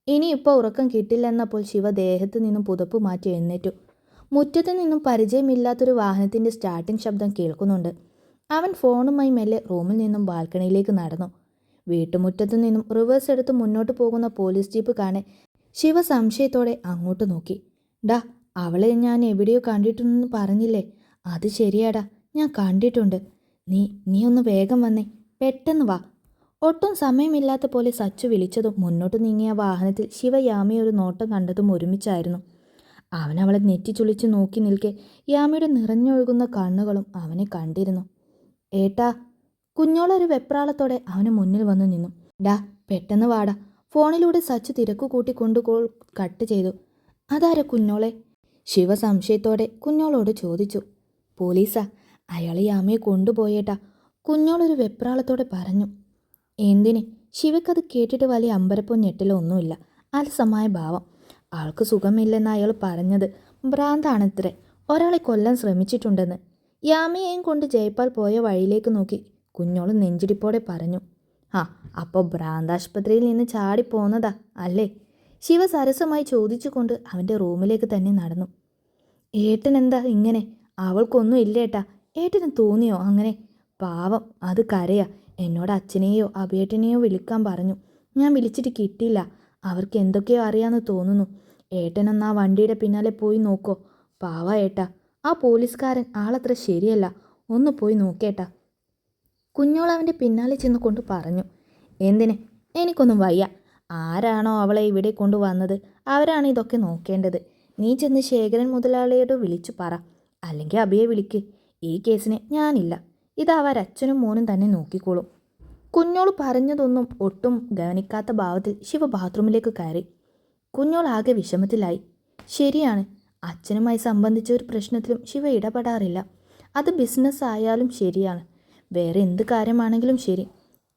ഇനിയിപ്പോൾ ഉറക്കം കിട്ടില്ലെന്നപ്പോൾ ശിവ ദേഹത്ത് നിന്നും പുതപ്പ് മാറ്റി എഴുന്നേറ്റു. മുറ്റത്ത് നിന്നും പരിചയമില്ലാത്തൊരു വാഹനത്തിൻ്റെ സ്റ്റാർട്ടിംഗ് ശബ്ദം കേൾക്കുന്നുണ്ട്. അവൻ ഫോണുമായി മെല്ലെ റൂമിൽ നിന്നും ബാൽക്കണിയിലേക്ക് നടന്നു. വീട്ടുമുറ്റത്തു നിന്നും റിവേഴ്സ് എടുത്ത് മുന്നോട്ട് പോകുന്ന പോലീസ് ജീപ്പ് കാണെ ശിവ സംശയത്തോടെ അങ്ങോട്ട് നോക്കി. ഡാ, അവളെ ഞാൻ എവിടെയോ കണ്ടിട്ടുണ്ടെന്ന് പറഞ്ഞില്ലേ? അത് ശരിയാടാ, ഞാൻ കണ്ടിട്ടുണ്ട്. നീ ഒന്ന് വേഗം വന്നേ, പെട്ടെന്ന് വാ. ഒട്ടും സമയമില്ലാത്ത പോലെ സച്ചു വിളിച്ചതും മുന്നോട്ട് നീങ്ങിയ വാഹനത്തിൽ ശിവ യാമിയെ ഒരു നോട്ടം കണ്ടതും ഒരുമിച്ചായിരുന്നു. അവൻ അവളെ നെറ്റിച്ചുളിച്ച് നോക്കി നിൽക്കെ യാമിയുടെ നിറഞ്ഞൊഴുകുന്ന കണ്ണുകളും അവനെ കണ്ടിരുന്നു. ഏട്ടാ. കുഞ്ഞോളൊരു വെപ്രാളത്തോടെ അവന് മുന്നിൽ വന്നു നിന്നു. ഡാ, പെട്ടെന്ന് വാടാ. ഫോണിലൂടെ സച്ചു തിരക്കു കൂട്ടിക്കൊണ്ടു കോൾ കട്ട് ചെയ്തു. അതാരാ കുഞ്ഞോളെ? ശിവ സംശയത്തോടെ കുഞ്ഞോളോട് ചോദിച്ചു. പോലീസാ, അയാൾ യാമയെ കൊണ്ടുപോയേട്ടാ, കുഞ്ഞോളൊരു വെപ്രാളത്തോടെ പറഞ്ഞു. എന്തിന്? ശിവക്കത് കേട്ടിട്ട് വലിയ അമ്പരപ്പോ ഞെട്ടലോ ഒന്നുമില്ല. അലസമായ ഭാവം. ആൾക്ക് സുഖമില്ലെന്ന് അയാൾ പറഞ്ഞത് ഭ്രാന്താണത്രേ. ഒരാളെ കൊല്ലാൻ ശ്രമിച്ചിട്ടുണ്ടെന്ന്. യാമയെയും കൊണ്ട് ജയ്പാൽ പോയ വഴിയിലേക്ക് നോക്കി കുഞ്ഞോൾ നെഞ്ചിടിപ്പോടെ പറഞ്ഞു. അപ്പോൾ ഭ്രാന്താശുപത്രിയിൽ നിന്ന് ചാടിപ്പോന്നതാ അല്ലേ? ശിവ സരസമായി ചോദിച്ചുകൊണ്ട് അവൻ്റെ റൂമിലേക്ക് തന്നെ നടന്നു. ഏട്ടൻ എന്താ ഇങ്ങനെ? അവൾക്കൊന്നും ഇല്ലേട്ടാ. ഏട്ടന് തോന്നിയോ അങ്ങനെ? പാവം, അത് കരയാ. എന്നോട് അച്ഛനെയോ അഭിയേട്ടനെയോ വിളിക്കാൻ പറഞ്ഞു. ഞാൻ വിളിച്ചിട്ട് കിട്ടിയില്ല. അവർക്ക് എന്തൊക്കെയോ അറിയാമെന്ന് തോന്നുന്നു. ഏട്ടനൊന്ന് ആ വണ്ടിയുടെ പിന്നാലെ പോയി നോക്കോ. പാവ ഏട്ടാ, ആ പോലീസുകാരൻ ആളത്ര ശരിയല്ല. ഒന്ന് പോയി നോക്കേട്ടാ. കുഞ്ഞോൾ അവൻ്റെ പിന്നാലെ ചെന്ന് കൊണ്ട് പറഞ്ഞു. എന്തിന്? എനിക്കൊന്നും വയ്യ. ആരാണോ അവളെ ഇവിടെ കൊണ്ടുവന്നത് അവരാണ് ഇതൊക്കെ നോക്കേണ്ടത്. നീ ചെന്ന് ശേഖരൻ മുതലാളിയോട് വിളിച്ചു പറ. അല്ലെങ്കിൽ അബിയെ വിളിക്ക്. ഈ കേസിന് ഞാനില്ല. ഇത് അവരച്ഛനും മോനും തന്നെ നോക്കിക്കോളും. കുഞ്ഞോൾ പറഞ്ഞതൊന്നും ഒട്ടും ഗവനിക്കാത്ത ഭാവത്തിൽ ശിവ ബാത്റൂമിലേക്ക് കയറി. കുഞ്ഞോൾ ആകെ വിഷമത്തിലായി. ശരിയാണ്, അച്ഛനുമായി സംബന്ധിച്ച ഒരു പ്രശ്നത്തിലും ശിവ ഇടപെടാറില്ല. അത് ബിസിനസ് ആയാലും ശരിയാണ്, വേറെ എന്ത് കാര്യമാണെങ്കിലും ശരി.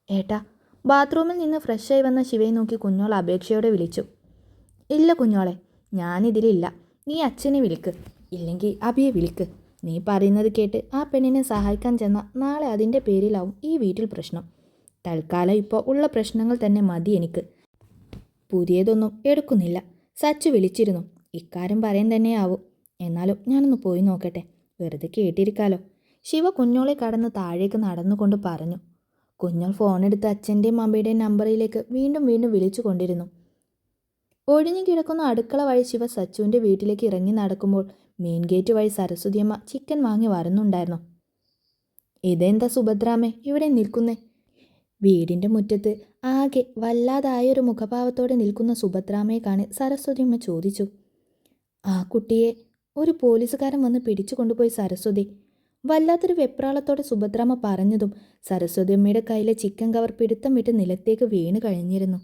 ഏട്ടാ. ബാത്റൂമിൽ നിന്ന് ഫ്രഷായി വന്ന ശിവയെ നോക്കി കുഞ്ഞോൾ അപേക്ഷയോടെ വിളിച്ചു. ഇല്ല കുഞ്ഞോളെ, ഞാനിതിലില്ല. നീ അച്ഛനെ വിളിക്ക്, ഇല്ലെങ്കിൽ അബിയെ വിളിക്ക്. നീ പറയുന്നത് കേട്ട് ആ പെണ്ണിനെ സഹായിക്കാൻ ചെന്നാൽ നാളെ അതിൻ്റെ പേരിലാവും ഈ വീട്ടിൽ പ്രശ്നം. തൽക്കാലം ഇപ്പോൾ ഉള്ള പ്രശ്നങ്ങൾ തന്നെ മതി എനിക്ക്. പുതിയതൊന്നും എടുക്കുന്നില്ല. സച്ചു വിളിച്ചിരുന്നു. ഇക്കാര്യം പറയാൻ തന്നെയാവും. എന്നാലും ഞാനൊന്ന് പോയി നോക്കട്ടെ. വെറുതെ കേട്ടിരിക്കാലോ. ശിവ കുഞ്ഞോളെ കടന്ന് താഴേക്ക് നടന്നുകൊണ്ട് പറഞ്ഞു. കുഞ്ഞോൾ ഫോണെടുത്ത് അച്ഛൻ്റെയും അമ്മയുടെയും നമ്പറിലേക്ക് വീണ്ടും വീണ്ടും വിളിച്ചു കൊണ്ടിരുന്നു. ഒഴിഞ്ഞു കിടക്കുന്ന അടുക്കള വഴി ശിവ സച്ചുവിൻ്റെ വീട്ടിലേക്ക് ഇറങ്ങി നടക്കുമ്പോൾ മെയിൻ ഗേറ്റ് വഴി സരസ്വതിയമ്മ ചിക്കൻ വാങ്ങി വരുന്നുണ്ടായിരുന്നു. ഇതെന്താ സുഭദ്രാമ്മേ ഇവിടെ നിൽക്കുന്നേ? വീടിൻ്റെ മുറ്റത്ത് ആകെ വല്ലാതായൊരു മുഖഭാവത്തോടെ നിൽക്കുന്ന സുഭദ്രാമ്മയെ കാണി സരസ്വതിയമ്മ ചോദിച്ചു. ആ കുട്ടിയെ ഒരു പോലീസുകാരൻ വന്ന് പിടിച്ചു കൊണ്ടുപോയി സരസ്വതി. വല്ലാത്തൊരു വെപ്രാളത്തോടെ സുഭദ്രാമ്മ പറഞ്ഞതും സരസ്വതിയമ്മയുടെ കയ്യിലെ ചിക്കൻ കവർ പിടുത്തം വിട്ട് നിലത്തേക്ക് വീണ് കഴിഞ്ഞിരുന്നു.